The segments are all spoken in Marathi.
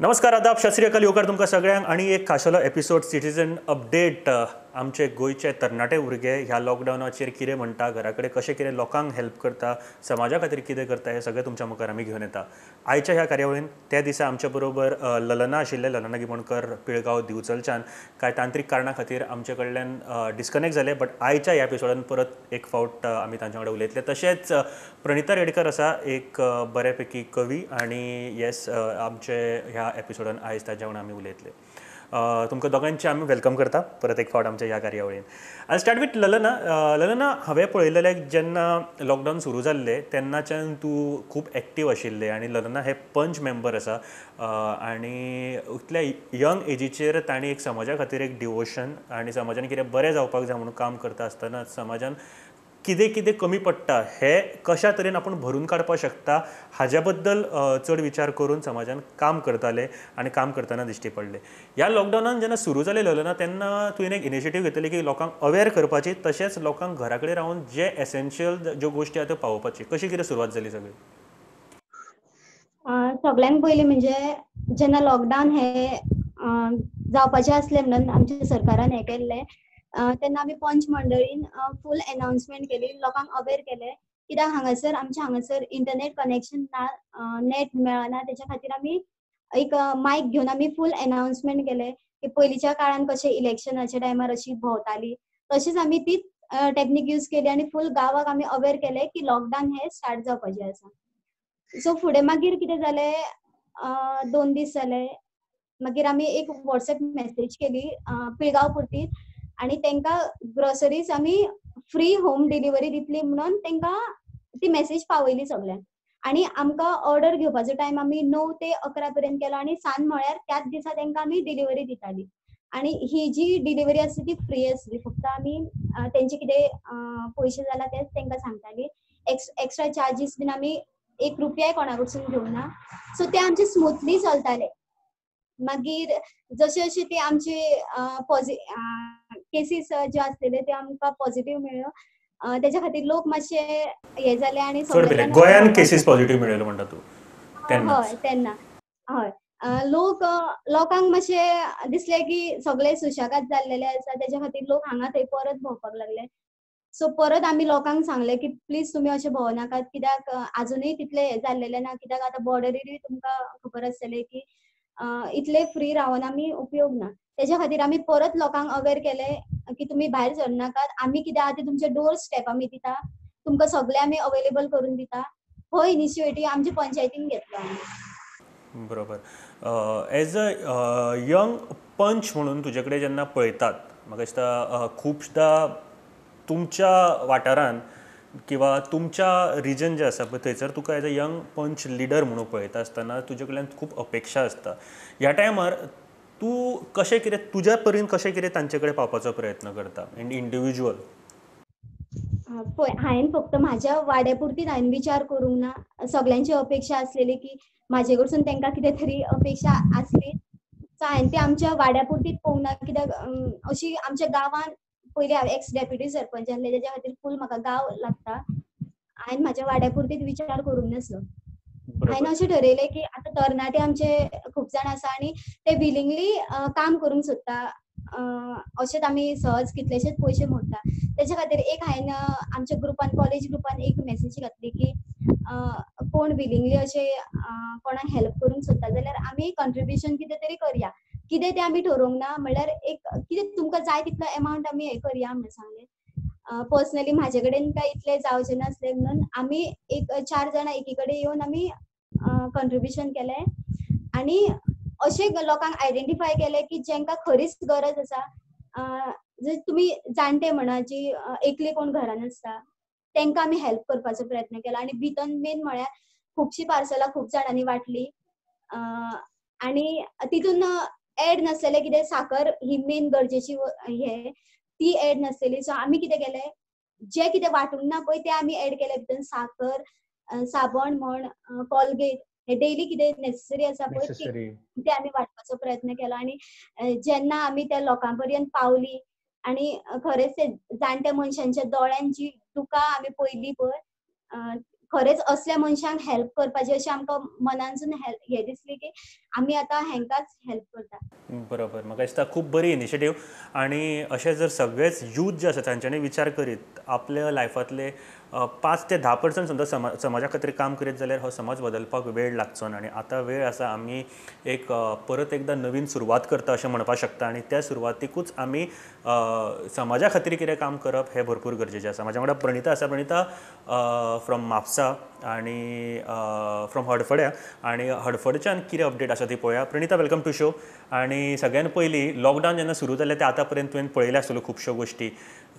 नमस्कार, आदाब, सत श्री अकाल. येवकार तुमकां सगळ्यांक आनी एक खाशेलो एपिसोड सिटीजन अपडेट. आमचे गोंयचे तरणाटे भुरगे ह्या लॉकडावनाचेर कितें म्हणटा, घरा कडेन कशें कितें लोकांक हेल्प करता, समाजा खातीर कितें करता, हें सगळें तुमच्या मुखार आमी घेवन येता. आयच्या ह्या कार्यावळीन त्या दिसा आमच्या बरोबर ललना आशिल्ले, ललना गिमोणकर, पिळगांव, दिवचलच्यान. कांय तांत्रीक कारणां खातीर आमचे कडल्यान डिस्कनेक्ट जाले, बट आयच्या ह्या एपिसोडान परत एक फावट आमी तांचे वांगडा उलयतले. तशेंच प्रणिता रेडकर आसा, एक बऱ्यापैकी कवी, आनी येस, आमचे ह्या एपिसोडान आयज ताच्या वांगडा आमी उलयतले. तुमकां दोगांयचे आमी वेलकम करता परत एक फावट आमच्या ह्या कार्यावळीन. आय स्टार्ट विथ ललना. ललना, हांवें पळयलेलें जेन्ना लॉकडावन सुरू जाल्लें तेन्नाच्यान तूं खूब एक्टीव आशिल्लें, आनी ललना हे पंच मेंबर आसा, आनी इतल्या यंग एजीचेर तांणी एक समाजा खातीर एक डिवोशन आनी समाजान कितें बरें जावपाक जाय म्हणून काम करता आसतना समाजान कितें कितें कमी पडटा हें कशा तरेन आपूण भरून काडपाक शकता हाज्या बद्दल चड विचार करून समाजान काम करताले आनी काम करतना दिश्टी पडले. ह्या लॉकडावनान जेन्ना सुरू जालें ललना, तेन्ना तुवें एक इनिशिएटीव घेतली की लोकांक अवेर करपाची, तशेंच लोकांक घरा कडेन रावन जे एसेन्शियल ज्यो गोश्टी आसा त्यो पावोवपाची. कशी कितें सुरवात जाली सगळी? सगळ्यांत पयलीं म्हणजे जेन्ना लॉकडावन हे जावपाचें आसलें म्हणून आमच्या सरकारान हें केल्लें, तेन्ना आमी पंच मंडळीन फूल अनाउन्समेंट केली, लोकांक अवेर केलें. कित्याक हांगासर इंटरनेट कनेक्शन ना, नेट मेळना, तेच्या खातीर आमी एक मायक घेवन आमी फूल अनाउन्समेंट केलें की पयलींच्या काळान कशें इलेक्शनाच्या टायमार अशी भोंवताली, तशीच आमी तीच टॅक्नीक यूज केली आनी फूल गांवाक आमी अवेर केलें की लॉकडावन हे स्टार्ट जावपाचें आसा. सो फुडें मागीर कितें जालें, 2 दीस जाले, मागीर आमी एक व्हॉट्सएप मेसेज केली पिळगांव पुरती, आनी तांकां ग्रोसरीज आमी फ्री होम डिलिव्हरी दितली म्हणून तांकां ती मेसेज पावयली सगळ्यांक. आनी आमकां ऑर्डर घेवपाचो टायम आमी 9 ते 11 पर्यंत केलो, आनी सांज म्हळ्यार त्याच दिसा तांकां आमी डिलिव्हरी दिताली. आनी ही जी डिलिव्हरी आसली ती फ्री आसली, फक्त आमी तेंचे कितें पयशे जाला तेच तांकां सांगताली. एक्स्ट्रा चार्जीस बीन आमी 1 रुपयाय कोणा कडसून घेवना. सो ते आमचे स्मूथली चलताले. मागीर जशें जशें ते आमचे केसीस ज्यो आसलेले ते आमकां पॉझिटिव्ह मेळ्ळ्यो, तेच्या खातीर लोक मातशे हे जाले आनी चड बेलेग गोंयान केसीस पॉझिटिव्ह मेळयल्यो म्हणटा तूं तेन्ना? हय, तेन्ना हय. लोकांक मातशें दिसलें की सगळे सुशेगाद जाल्लेले आसा, तेच्या खातीर लोक हांगा थंय परत भोंवपाक लागले. सो परत आमी लोकांक सांगलें की प्लीज तुमी अशें भोंवनाकात, कित्याक आजुनूय तितलें हें जाल्लेलें ना, कित्याक आतां बॉर्डरीरूय तुमकां खबर आसतलें की इतले फ्री रावन आमी उपयोग ना. तेच्या खातीर आमी परत लोकांक अवेर केलें की तुमी भायर सरनाकात. आमी कितें आहा तें तुमचे डोर स्टेप आमी दिता, तुमकां सगळें आमी अवेलेबल करून दिता. हो इनिशिएटीव आमच्या पंचायतीन घेतलो आमी. बरोबर. एज अ यंग पंच म्हणून तुजे कडेन जेन्ना पळयतात, म्हाका दिसता खुबदां तुमच्या वाठारान किंवा तुमच्या रिजन जे आसा पळय थंयसर तुका एज अ यंग पंच लिडर म्हणून पळयता आसतना तुजे कडल्यान खूब अपेक्षा आसता. ह्या टायमार तूं कशें कितें तुज्या परीन कशें कितें तांचे कडेन पावपाचो प्रयत्न करता इंडिविज्युअल? पळय, हांवें फक्त म्हाज्या वाड्यापुरतीच हांवें विचार करूंक ना. सगळ्यांची अपेक्षा आसलेली की म्हाजे कडसून तांकां कितें तरी अपेक्षा आसली, सो हांवें ती आमच्या वाड्यापुरतीच पळोवंक ना. कित्याक अशी आमच्या गांवांत पयलीं हांव एक्स डेप्युटी सरपंच आसलें, तेच्या खातीर फूल म्हाका गांव लागता. हांवें म्हाज्या वाड्यापुरतीच विचार करूंक नासलो. हांवें अशें ठरयलें की आतां तरणाटे आमचे खूब जाण आसा आनी ते विलिंगली काम करूंक सोदता. अशेंच आमी सहज कितलेशेच पयशे मोडटा. तेच्या खातीर एक हांवें आमच्या ग्रुपान, कॉलेज ग्रुपान एक मेसेज घातली की कोण विलिंगली अशे कोणाक हेल्प करूंक सोदता जाल्यार आमी कंट्रिब्युशन कितें तरी करया. कितें तें आमी ठरोवंक ना, म्हणल्यार एक कितें तुमकां जाय तितलो एमावंट आमी हें करया म्हणून सांगलें. पर्सनली म्हाजे कडेन काय इतलें जावचें नासलें म्हणून आमी एक 4 जाणां एकी कडेन येवन आमी कंट्रिब्युशन केलें. आनी अशें लोकांक आयडेंटिफाय केलें की जेंकां खरीच गरज आसा, जर तुमी जाणटे म्हणा जी एकली कोण घरान आसता, तांकां आमी हेल्प करपाचो प्रयत्न केलो. आनी भितन मेन म्हळ्यार खुबशीं पार्सलां खूब जाणांनी वाटली, आनी तितून एड नासलेलें कितें साकर ही मेन गरजेची हे ती एड नासलेली. सो आमी कितें केलें, जे कितें वांटूंक ना पळय तें आमी एड केलें भितर. साकर, साबण म्हण, कॉलगेट, हे डेली कितें नेसेसरी आसा पळय ते आमी वाटपाचो प्रयत्न केलो. आनी जेन्ना आमी त्या लोकां पर्यंत पावली आनी खरेंच ते जाणट्या मनशांच्या दोळ्यान जी दुकां आमी पळयली पळय, खरेंच असल्या मनशांक हेल्प करपाची अशी आमकां मनानसून हे दिसली की आमी आतां हेंकांच हेल्प करता. बरोबर, म्हाका दिसता खूब बरी इनिशिएटीव आणि अशे जर सगळेच यूथ जे आसा तांच्यांनी विचार करीत आपल्या लायफांतले 5 ते 10% सुद्दां समाजा खातीर काम करीत जाल्यार हो समाज बदलपाक वेळ लागचो ना. आनी आतां वेळ आसा आमी एक परत एकदां नवीन सुरवात करता अशें म्हणपाक शकता आनी त्या सुरवातीकूच आमी समाजा खातीर कितें काम करप हें भरपूर गरजेचें आसा. म्हाज्या वांगडा प्रणिता आसा. प्रणिता फ्रॉम म्हापसा आनी फ्रॉम हडफड्या आनी हडफडच्यान कितें अपडेट आसा ती पळोवया. Pranita, welcome to show. आनी सगळ्यान पयलीं लॉकडावन जेन्ना सुरू जाल्लें ते आतां पर्यंत तुवें पळयले आसतल्यो खुबश्यो गोश्टी.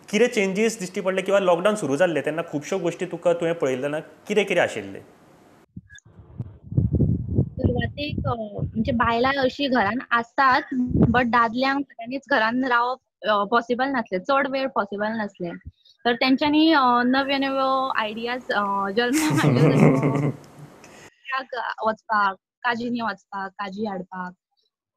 कितें चेंजीस दिश्टी पडले किंवा लॉकडावन सुरू जाल्लें तेन्ना खुबश्यो गोश्टी तुवें पळयल्ले तेन्ना कितें कितें आशिल्लें? सुरवातेक म्हणजे बायलां अशीं घरान आसतात बट दादल्यांक सगळ्यांनीच घरान रावप पॉसिबल नासलें, चड वेळ पॉसिबल नासलें. तर तेंच्यांनी नव्यो नव्यो आयडियाज जल्माक हाडल्यो, जसो वचपाक, काजींनी वचपाक, काजी हाडपाक.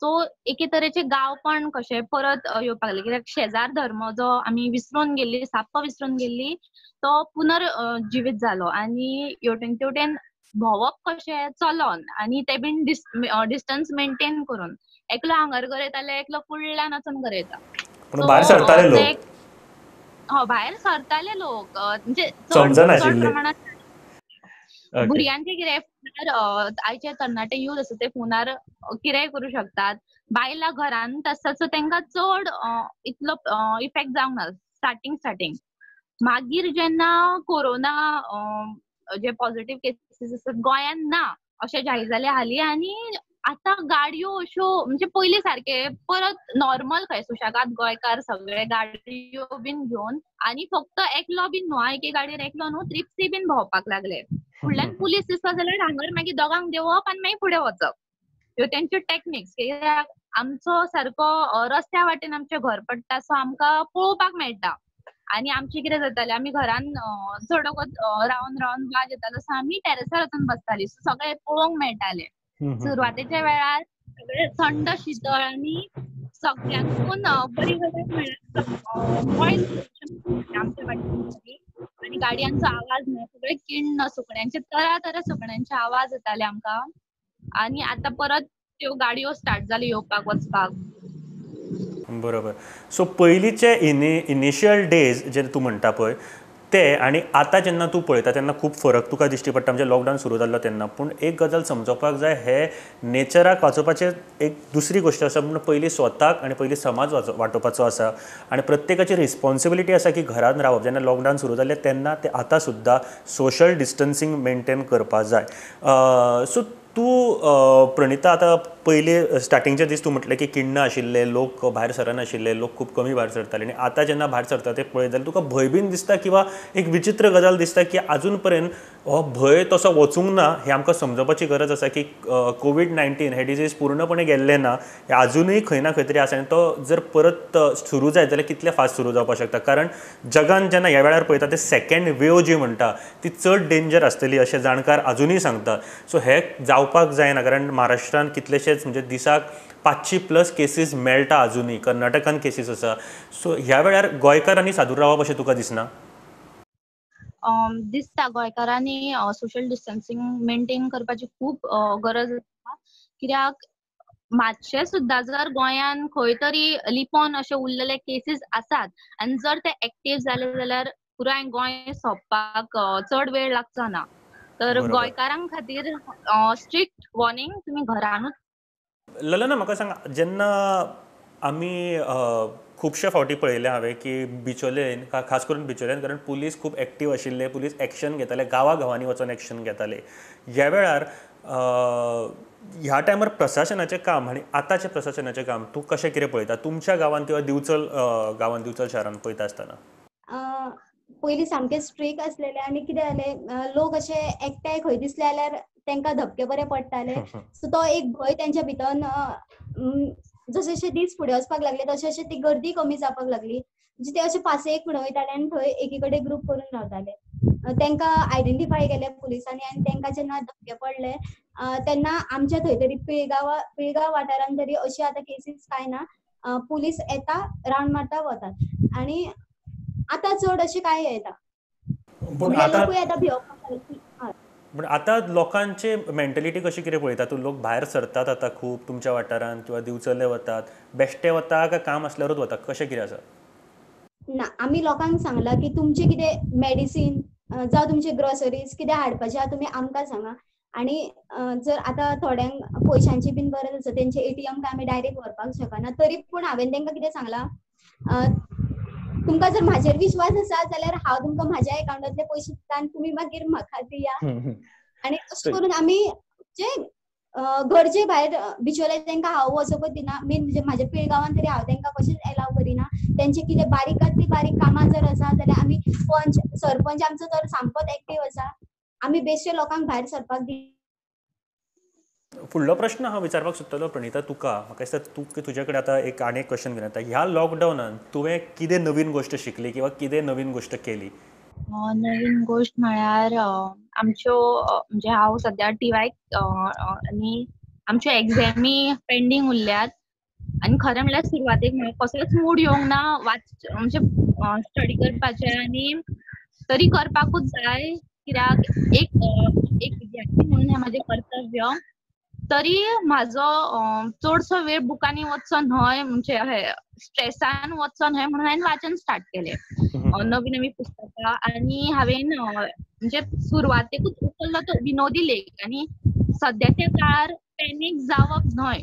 सो एके तरेचे गांवपण कशें परत येवपाक लागलें, कित्याक शेजार धर्म जो आमी विसरून गेल्लीं, साप्प विसरून गेल्लीं, तो पुनर्जीवीत जालो आनी हेवटेन तेवटेन भोंवप कशें चलोन आनी ते बीन डिस्टन्स मेंटेन करून. एकलो हांगर गरयताले, एकलो फुडल्यान वचून गरयता. पूण भायर सरताले लोक. भायर सरताले लोक, म्हणजे समजना चड आशिल्लें. प्रमाणात भुरग्यांचे कितें आयचे तरणाटे यूथ आसा ते फोनार कितेंय करूं शकतात. बायलां घरांत आसतात सो तेंकां चड इतलो इफेक्ट जावंक ना स्टार्टींग. मागीर जेन्ना कोरोना जे पॉझिटिव्ह केसीस आसात गोंयान ना अशें जाहीर जालें हालीं, आनी आतां गाडयो अश्यो म्हणजे पयलीं सारके परत नॉर्मल खंय सुशेगाद गोंयकार सगळे गाडयो बीन घेवन आनी फक्त एकलो बीन न्हू, एके गाडयेर एकलो न्हू, ट्रिप्सी बीन भोंवपाक लागले. फुडल्यान पुलीस दिसता जाल्यार हांगर मागीर दोगांक देंवप आनी मागीर फुडें वचप. ह्यो तेंच्यो टॅक्निक्स. कित्याक आमचो सारको रस्त्या वाटेन आमचें घर पडटा सो आमकां पळोवपाक मेळटा. आनी आमचें कितें जातालें, आमी घरान चड वगत रावन वाज येतालो सो आमी टॅरसार वचून बसतालीं, सो सगळें पळोवंक मेळटालें. सुरवातेच्या वेळार सगळें थंड शीतळ आनी सगळ्यांकून बरी गजाल म्हळ्यार नॉयज पोल्युशन आमच्या वाटेन सगळी, आनी गाडयांचो आवाज ना, सगळे किण्ण सुकण्यांचे तरा सुकण्यांचे आवाज येताले आमकां. आनी आतां परत त्यो गाडयो स्टार्ट जाल्यो येवपाक वचपाक. बरोबर. सो पयलींचे इनिशियल डेज जे तूं म्हणटा पळय ते आनी आतां जेन्ना तूं पळयता तेन्ना खूब फरक तुका दिश्टी पडटा, म्हणजे लॉकडावन सुरू जाल्लो तेन्ना. पूण एक गजाल समजोवपाक जाय, हे नेचराक वाचोवपाचें एक दुसरी गोश्ट आसा, पूण पयलीं स्वताक आनी पयलीं समाज वाटोवपाचो आसा आनी प्रत्येकाची रिस्पॉन्सिबिलिटी आसा की घरान रावप. जेन्ना लॉकडावन सुरू जाल्लें तेन्ना ते आतां सुद्दां सोशल डिस्टन्सींग मेंटेन करपा जाय. सो तूं प्रणिता, आतां पयलीं स्टार्टिंगचे दीस तूं म्हटलें की किण्ण आशिल्ले, लोक भायर सरनाशिल्ले, लोक खूब कमी भायर सरताले आनी आतां जेन्ना भायर सरता ते पळयत जाल्यार तुका भंय बीन दिसता किंवा एक विचित्र गजाल दिसता की आजून पर्यंत हो भंय तसो वचूंक ना. हें आमकां समजपाची गरज आसा की कोवीड-19 हे डिजीज पूर्णपणे गेल्ले ना, हे आजुनूय खंय ना खंय तरी आसा आनी तो जर परत सुरू जायत जाल्यार कितले फास्ट सुरू जावपाक शकता. कारण जगान जेन्ना ह्या वेळार पळयता ते सेकंड वेव जी म्हणटा ती चड डेंजर आसतली अशें जाणकार आजुनूय सांगतात. सो हे जावपाक जायना, कारण महाराष्ट्रान कितलेशेच म्हणजे दिसाक 500+ केसीस मेळटा आजुनूय. कर्नाटकान केसीस आसा. सो ह्या वेळार गोंयकारांनी सादूर रावप अशें तुका दिसना? दिसता गोंयकारांनी सोशल डिस्टन्सिंग मेंटेन करपाची खूब गरज आसा. कित्याक मातशें सुद्दां जर गोंयान खंय तरी लिपोन अशे उरलेले केसीस आसात आनी जर ते एक्टीव जाले जाल्यार पुराय गोंय सोंपपाक चड वेळ लागचो ना. तर गोंयकारां खातीर स्ट्रिक्ट वॉर्निंग, तुमी घरानूच. ललना, म्हाका सांग, जेन्ना आमी खुबशे फावटी पळयलें हांवें की बिचोलेन, खास करून बिचोलेन, कारण पुलीस खूब एक्टीव आशिल्ले, पुलीस एक्शन घेताले, गांवांनी वचून एक्शन घेताले. ह्या वेळार ह्या टायमार प्रशासनाचें काम आनी आतांचें प्रशासनाचें काम तूं कशें कितें पळयता तुमच्या गांवांत किंवा दिवचल शारांत पळयता आसतना? पयलीं सामकें स्ट्रीक आसलेलें आनी कितें जालें, लोक अशे एकठांय खंय दिसले जाल्यार तेंकां धपके बरे पडटाले. सो तो एक भंय तेंच्या भितर, जशे जशे दीस फुडें वचपाक लागले तशे तशे ती गर्दी कमी जावपाक लागली. म्हणजे ते अशे पासयेक फुडें वयताले आनी थंय एकी कडेन ग्रूप करून रावताले. तेंकां आयडेंटिफाय केले पुलिसांनी आनी तेंकां जेन्ना धपके पडले तेन्ना आमच्या थंय तरी पिळगांव वाठारांत तरी अशी आतां केसीस कांय ना. पुलीस येता, रावंड मारता, वतात. आनी आतां चड अशें कांय येता. म्हणजे लोकूय आतां भिवपाक लागले. पण आता लोकांचे मेंटॅलिटी कशी कितें पळयता तूं? लोक भायर सरतात आतां खूब तुमच्या वाठारांत किंवा दिवचले वतात, बेश्टे वता काय काम आसल्यारूच वता, कशें कितें आसा? ना आम्ही लोकांक सांगला की तुमचे कितें मेडिसीन जावं तुमचे ग्रोसरीज कितें हाडपाचे आहा तुमी आमकां सांगा. आणि जर आतां थोड्यांक पयशांची बीन गरज आसा तेंचे एटीएम काय आमी डायरेक्ट व्हरपाक शकना, तरी पूण हांवें तेंकां कितें सांगलां, तुमकां जर म्हाजेर विश्वास आसा जाल्यार हांव तुमकां म्हाज्या अकाउंटांतले पयशे दिता आनी तुमी मागीर म्हाका दिया. आणि अशें करून आमी जे घरचे भायर बिचोले तांकां हांव वचोंकूच दिना. मेन म्हणजे म्हाज्या पिळगांवान तरी हांव तांकां कशेंच एलाव करिना. तेंचे कितें बारीकांतली बारीक कामां जर आसा जाल्यार आमी सरपंच आमचो तर सामकोच एक्टीव आसा. आमी बेश्टे लोकांक भायर सरपाक दिना. फुडलो प्रश्न हांव विचारपाक सोदतलो प्रणिता तुका. म्हाका दिसता तुजे कडेन आतां आनी एक क्वेश्चन घेवन येता. ह्या लॉकडावनान तुवें कितें नवीन गोश्ट शिकली किंवा कितें नवीन गोश्ट केली? नवीन गोष्ट म्हळ्यार आमच्यो म्हणजे हांव सध्या टीवायक आनी आमच्यो एग्जामी पेंडींग उरल्यात. आनी खरें म्हणल्यार सुरवातेक म्हाका कसलोच मूड येवंक ना म्हणजे स्टडी करपाचें, आनी तरी करपाकूच जाय कित्याक एक विद्यार्थी म्हणून हें म्हाजें कर्तव्य. तरी म्हाजो चडसो वेळ बुकांनी वचचो न्हय, म्हणजे स्ट्रेसान वचचो न्हय म्हणून हांवें वाचन स्टार्ट केलें. नवीं नवीं पुस्तकां. आनी हांवें म्हणजे सुरवातेकूच उखल्लो तो विनोदी लेख. आनी सद्याच्या काळार पॅनीक जावप न्हय,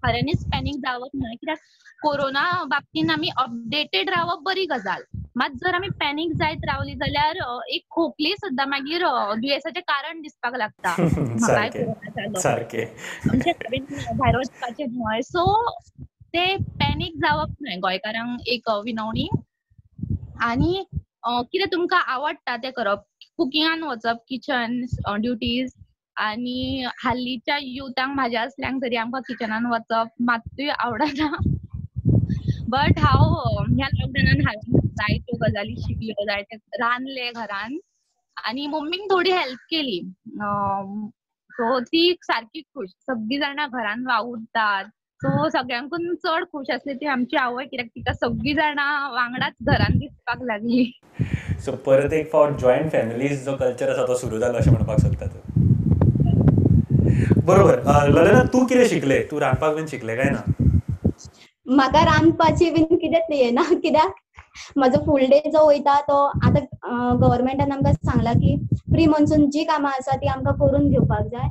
खऱ्यांनीच पॅनीक जावप न्हय, कित्याक कोरोना बाबतींत आमी अपडेटेड रावप बरी गजाल. मात जर आमी पॅनीक जायत रावली जाल्यार एक खोकली सुद्दां मागीर दुयेंसाचें कारण दिसपाक लागता. म्हाकाय कोरोना जालो म्हणजे हांवें भायर वचपाचें न्हय. सो ते पॅनीक जावप न्हय, गोंयकारांक एक विनवणी. आनी कितें तुमकां आवडटा तें करप. कुकिंगान वचप, किचन ड्युटीज. आनी हाल्लीच्या युथांक म्हाज्या असल्यांक तरी आमकां किचनान वचप मात्तूय आवडना. बट हांव ह्या लॉकडावनान हांवें जायत्यो गजाली शिकल्यो, जायते रांदलें घरान आनी मम्मीक थोडी हेल्प केली. सो ती सारकी खूश. सगळीं जाणां घरान वावुरतात. सो सगळ्यांकून चड खूश आसली ती आमची आवय, कित्याक तिका सगळीं जाणां वांगडाच घरान दिसपाक लागली. सो परत एक फावट जॉयंट फॅमिलीज जो कल्चर आसा तो सुरू जालो अशें म्हणपाक सोदता तूं. बरोबर. ललना, तूं कितें शिकलें? तूं रांदपाक बीन शिकलें काय ना? म्हाका रांदपाची बीन कितेंच येना, कित्याक म्हाजो फूल डे जो वयता तो आतां गव्हर्मेंटान आमकां सांगला की प्री मॉन्सून जी कामां आसा ती आमकां करून घेवपाक जाय.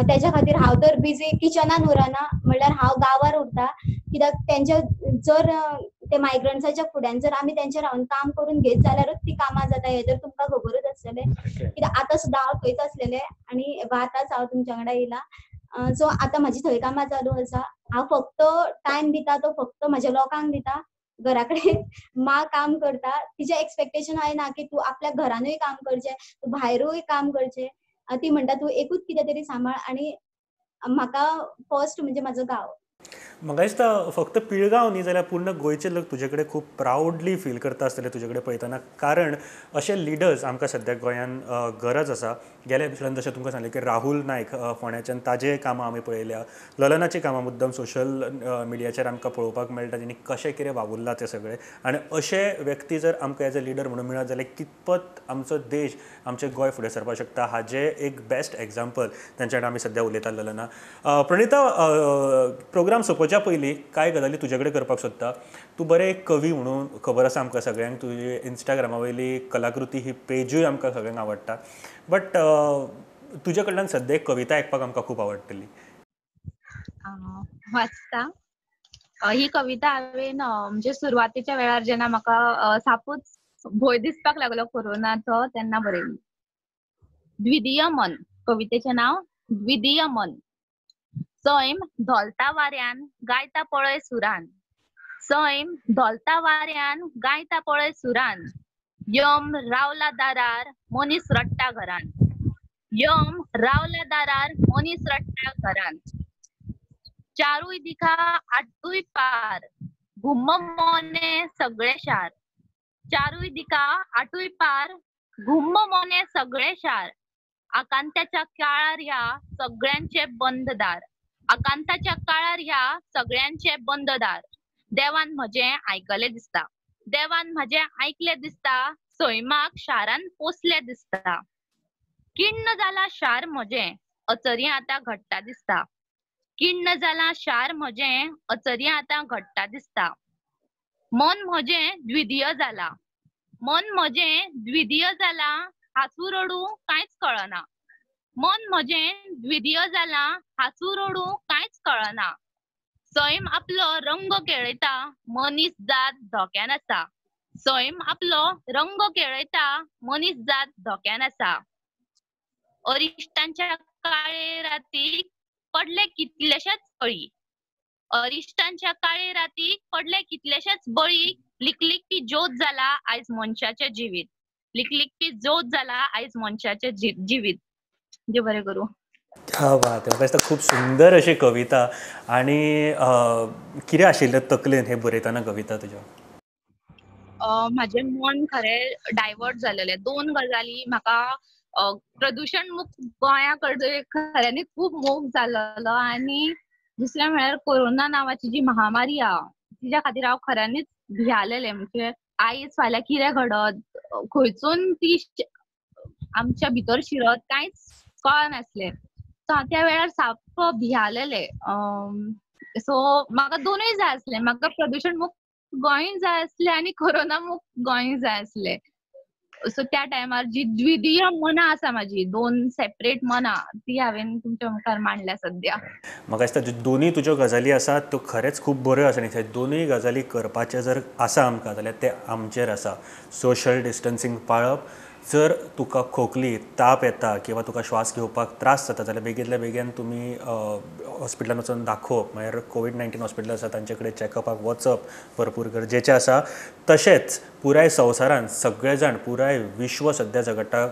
तेच्या खातीर हांव तर बिजी किचनान उरना, म्हणल्यार हांव गांवार उरता. कित्याक तेंच्या जर ते मायग्रंट्साच्या फुड्यान जर आमी तेंचे रावन काम करून घेत जाल्यारूच ती कामां जाता, हें तर तुमकां खबरूच आसतलें. कित्याक आतां सुद्दां हांव थंयच आसलेलें आनी आतांच हांव तुमच्या वांगडा येयलां. सो आतां म्हाजी थंय कामां चालू आसा. हांव फक्त टायम दिता तो फक्त म्हाज्या लोकांक दिता. घरा कडेन माँ काम करता. तिचें एक्सपेक्टेशन ना की तूं आपल्या घरानूय काम करचें, तूं भायरूय काम करचें. ती म्हणटा तूं एकूच कितें तरी सांबाळ. आनी म्हाका फर्स्ट म्हणजे म्हाजो गांव. म्हाका दिसता फक्त पिळगांव न्ही जाल्यार पूर्ण गोंयचे लोक तुजे कडेन खूब प्रावडली फील करता आसतले तुजे कडेन पळयतना, कारण अशे लिडर्स आमकां सद्या गोंयान गरज आसा. गेल्या एपिसोडान जशें तुमकां सांगलें की राहुल नायक फोंड्याच्यान, ताजे कामां आमी पळयल्या. ललनाची कामां मुद्दम सोशल मिडियाचेर आमकां पळोवपाक मेळटा, तेणी कशें कितें वावुरलां तें सगळें. आनी अशे व्यक्ती जर आमकां एज अ लिडर म्हणून मेळत जाल्यार कितपत आमचो देश, आमचें गोंय फुडें सरपाक शकता हाजें एक बेस्ट एक्झाम्पल तेंच्या कडेन आमी सद्या उलयता. ललना, प्रणिता, प्रोग्राम सोंपोवच्या पयलीं कांय गजाली तुजे कडेन करपाक सोदता. तूं बरें एक कवी म्हणून खबर आसा आमकां सगळ्यांक. तुजी इंस्टाग्रामा वयली कलाकृती ही पेजूय आमकां सगळ्यांक आवडटा. बट तुजे कडल्यान सद्या एक कविता आयकपाक आमकां खूब आवडटली. वाचता. ही कविता हांवें म्हणजे सुरवातेच्या वेळार जेन्ना म्हाका सापूच भंय दिसपाक लागलो कोरोनाचो तेन्ना बरयली. द्वितीय मन. कवितेचें नांव द्वितीय मन. सैम धोलता वाऱ्यान गायता पळय सुरान. सैम धोलता वाऱ्यान गायता पळय सुरान. यम रावला दारार मनीस रडटा घरान. यम रावला दारार मनीस रडटा घरान. चारूय दिखा आठूय पार घुम्म मोने सगळे शार. चारूय दिखा आठूय पार घुम्म मोने सगळे शार. आकांताच्या काळार ह्या सगळ्यांचे बंद दार. आकांताच्या काळार ह्या सगळ्यांचे बंद दार. देवान म्हजें आयकलें दिसता. देवान म्हजें आयकलें दिसता. सैमाक शारान पोसलें दिसता. किण्ण जाला शार म्हजें अचर्या आतां घडटा दिसता. किण्ण जाला शार म्हजें अचर्या आतां घडटा दिसता. मन म्हजें द्विदीय जाला. मन म्हजें द्विदीय जाला हांसूं रडूं कांयच कळना. मन म्हजें द्विदीय जाला हांसूं रडूं कांयच कळना. सैम आपलो रंग खेळयता मनीस जात धोक्यान आसा. सैम आपलो रंग खेळयता मनीस जात धोक्यान आसा. अरिश्टांच्या काळे रातीक पडले कितलेशेच बळी. अरिश्टांच्या काळे रातीक पडले कितलेशेच बळी. लिकलिकपी ज्योत जाला आयज मनशाचें जिवीत. लिकलिकपी ज्योत जाला आयज मनशाचें जिवीत. देव बरें करूं. क्या बात आहे. म्हाका दिसता खूब सुंदर अशी कविता. आनी कितें आशिल्लें तकलेन हे बरयतना कविता तुज्या? म्हाजें मन खरें डायवर्ट जालेलें. 2 गजाली म्हाका प्रदूषण मुक्त गोंया कडे खऱ्यांनीच खूब मोग जाल्लो आनी दुसरें म्हळ्यार कोरोना नांवाची जी महामारी हा तिच्या खातीर हांव खऱ्यांनीच भियालेलें. म्हणजे आयज फाल्यां कितें घडत, खंयसून ती आमच्या भितर शिरत कांयच कळनासलें. सो हांव त्या वेळार साप्प भियालेलें. सो म्हाका दोनूय जाय आसलें. म्हाका प्रदूषण मुक्त गोंय जाय आसलें आनी कोरोना मुक्त गोंय जाय आसलें. सो त्या टायमार जी द्विदीय मनां आसा म्हाजी, 2 सेपरेट मनां, ती हांवेन तुमच्या मुखार मांडल्या सद्या. म्हाका दिसता दोनूय तुज्यो गजाली आसात त्यो खरेंच खूब बऱ्यो आसा आनी ते दोनूय गजाली करपाचें जर आसा आमकां जाल्यार ते आमचेर आसा. सोशल डिस्टन्सींग पाळप. जर तुका खोकली, ताप येता किंवा तुका श्वास घेवपाक त्रास जाता जाल्यार बेगींतल्या बेगीन तुमी हॉस्पिटलांत वचून दाखोवप. म्हळ्यार कोवीड-19 हॉस्पिटल आसा तांचे कडेन चॅकअपाक वचप भरपूर गरजेचें आसा. तशेंच पुराय संवसारांत सगळे जाण पुराय विश्व सद्या झगडटा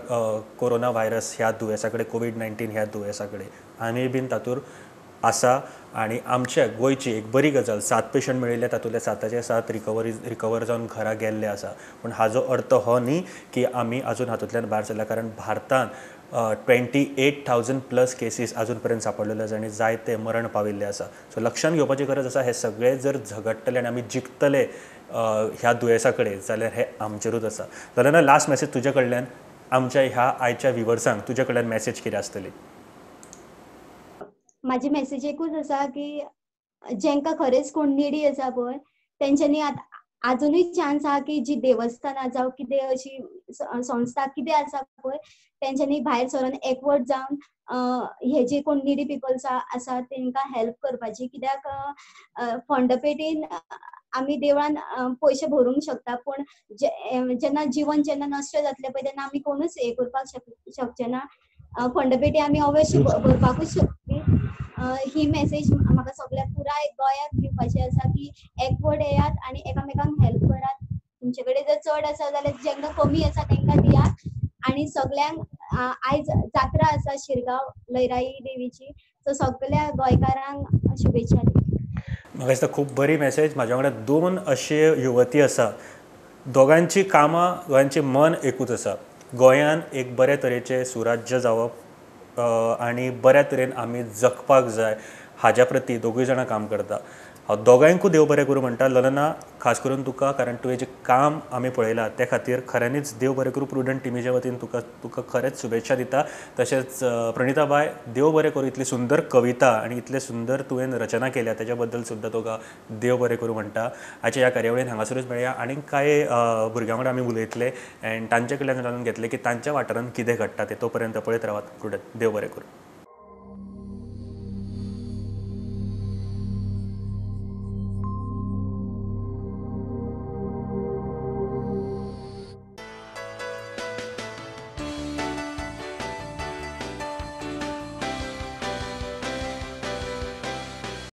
कोरोना व्हायरस ह्या दुयेंसा कडेन, कोवीड-19 ह्या दुयेंसा कडेन. आमी बीन तातूंत आसा आनी आमच्या गोंयची एक बरी गजाल 7 पेशंट मेळिल्ले तातूंतले 7चे 7 रिकवर जावन घरा गेल्ले आसा. पूण हाजो अर्थ हो न्ही की आमी आजून हातूंतल्यान भायर सरल्या, कारण भारतांत 28,000+ केसीस आजून पर्यंत सांपडलेले आसा आनी जायते मरण पाविल्ले आसा. सो लक्षांत घेवपाची गरज आसा हे सगळे जर झगडटले आनी आमी जिखतले ह्या दुयेंसा कडेन जाल्यार हे आमचेरूच आसा. जाल्यार लास्ट मॅसेज तुजे कडल्यान आमच्या ह्या आयच्या व्ह्युअर्सांक तुजे कडल्यान मॅसेज कितें आसतली? माझी मेसेज एकूच आसा की जेंका खरेंच कोण निडी आसा पळय तेंच्यांनी आजुनूय चान्स आहा की जी देवस्थानां जावं कितें अशी संस्था कितें आसा पळय तेंच्यांनी भायर सरून एकवट जावन हे जे कोण निडी पिपल्स आसा तेंकां हेल्प करपाची. कित्याक फोंडपेटीन आमी देवळान पयशे भरूंक शकता पूण जेन्ना जीवन जेन्ना नश्ट जातलें पळय तेन्ना आमी कोणूच हे करपाक शकचे ना. फोंडपेटी आमी अवश्य भरपाकूच शकतली. ही मेसेज म्हाका सगळ्या पुराय गोंयाक दिवपाची आसा की एकवट येयात आनी एकामेकांक हेल्प करात. तुमचे कडेन जर चड आसा जाल्यार जेंका कमी आसा तेंकां दियात आनी सगळ्यांक आयज जात्रा आसा शिरगांव लयराई देवीची, सो सगळ्या गोंयकारांक शुभेच्छा दिता. म्हाका दिसता खूब बरी मॅसेज. म्हाज्या वांगडा 2 अशे युवती आसा, दोगांची कामां, दोगांचें मन एकूच आसा. गोंयान एक बरे तरेचें सुराज्य जावप आनी बऱ्या तरेन आमी जगपाक जाय हाज्या प्रती दोगूय जाणां काम करता. हांव दोगांयकूय देव बरें करूं म्हणटा. ललना खास करून तुका, कारण तुवें जें काम आमी पळयलां ते खातीर खऱ्यांनीच देव बरें करूं. प्रुडंट टिमीच्या वतीन तुका खरेंच शुभेच्छा दिता. तशेंच प्रणिता बाय, देव बरें करूं. इतली सुंदर कविता आनी इतले सुंदर तुवें रचना केल्या तेज्या बद्दल सुद्दां तुका देव बरें करूं म्हणटा. आयच्या ह्या कार्यावळीन हांगासरूच मेळया. आनीक कांय भुरग्यां वांगडा आमी उलयतले आनी तांचे कडल्यान जाणून घेतले की तांच्या वाठारांत कितें घडटा ते. तोपर्यंत पळयत रावात प्रुडंट. देव बरें करूं.